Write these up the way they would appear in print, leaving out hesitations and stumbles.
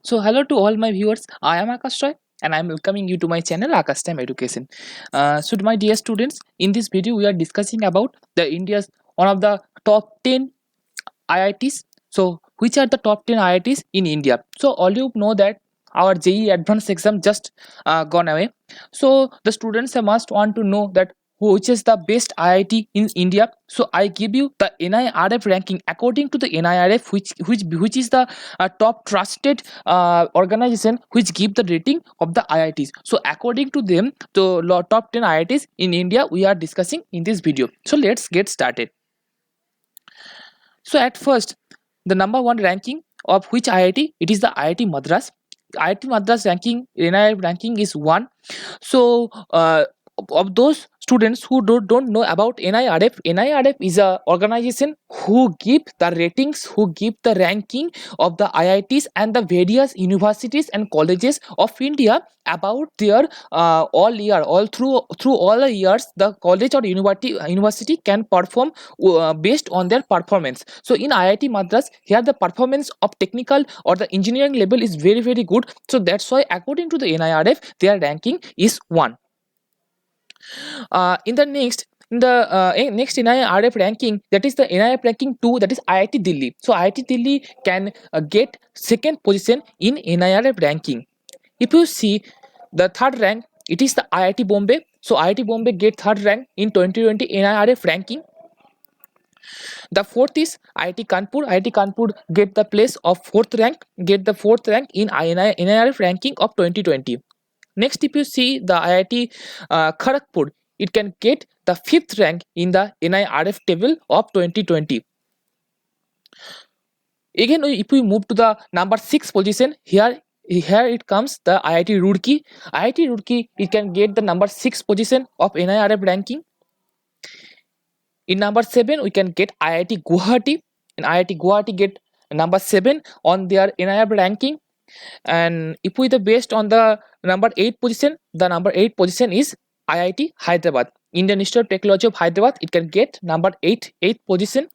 So hello to all my viewers. I am Akash Roy and I am welcoming you to my channel Akash Time Education. So my dear students, in this video we are discussing about the India's one of the top 10 IITs. So which are the top 10 IITs in India? So all you know that our JEE advanced exam just gone away. So the students must want to know that which is the best IIT in India. So I give you the NIRF ranking according to the NIRF, which is the top trusted organization which give the rating of the IITs. So according to them, the top 10 IITs in India we are discussing in this video. So let's get started. So at first, the number one ranking of which IIT? It is the IIT Madras. IIT Madras ranking, NIRF ranking is one. So of those students who don't know about NIRF, NIRF is a organization who give the ratings, who give the ranking of the IITs and the various universities and colleges of India about their all through all the years the college or university can perform based on their performance. So in IIT Madras, here the performance of technical or the engineering level is very good. So that's why according to the NIRF, their ranking is 1. In the next NIRF ranking, that is the NIRF ranking 2, that is IIT Delhi. So IIT Delhi can get second position in NIRF ranking. If you see the third rank, it is the IIT Bombay. So IIT Bombay get third rank in 2020 NIRF ranking. The fourth is IIT Kanpur. IIT Kanpur get the place of the fourth rank in NIRF ranking of 2020. Next, if you see the IIT Kharagpur, it can get the fifth rank in the NIRF table of 2020. Again, if we move to the number 6 position, here it comes the IIT Roorkee. IIT Roorkee, it can get the number 6 position of NIRF ranking. In number 7, we can get IIT Guwahati. And IIT Guwahati get number 7 on their NIRF ranking. And if we the based on the number 8 position, the number 8 position is IIT Hyderabad. Indian Institute of Technology of Hyderabad, it can get number 8th position.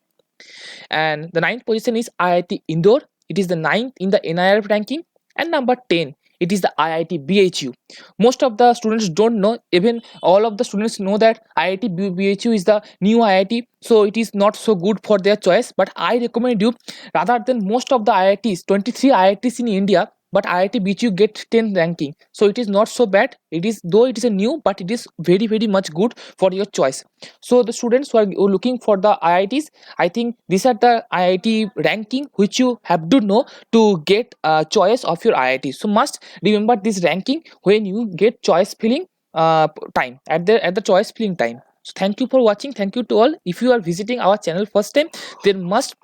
And the 9th position is IIT Indore. It is the 9th in the NIRF ranking. And number 10, it is the IIT BHU. Most of the students don't know, even all of the students know that IIT BHU is the new IIT, so it is not so good for their choice. But I recommend you, rather than most of the IITs, 23 IITs in India, but IIT BHU get 10 ranking, so it is not so bad. It is, though it is a new, but it is very much good for your choice. So the students who are looking for the IITs, I think these are the IIT ranking which you have to know to get a choice of your IIT. So must remember this ranking when you get choice filling time at the choice filling time. So thank you for watching. Thank you to all. If you are visiting our channel first time, then must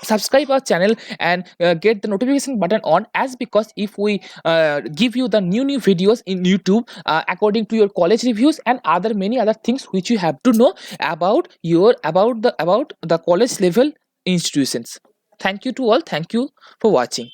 subscribe our channel and get the notification button on, as because if we give you the new videos in YouTube according to your college reviews and other many other things which you have to know about the college level institutions. Thank you to all. Thank you for watching.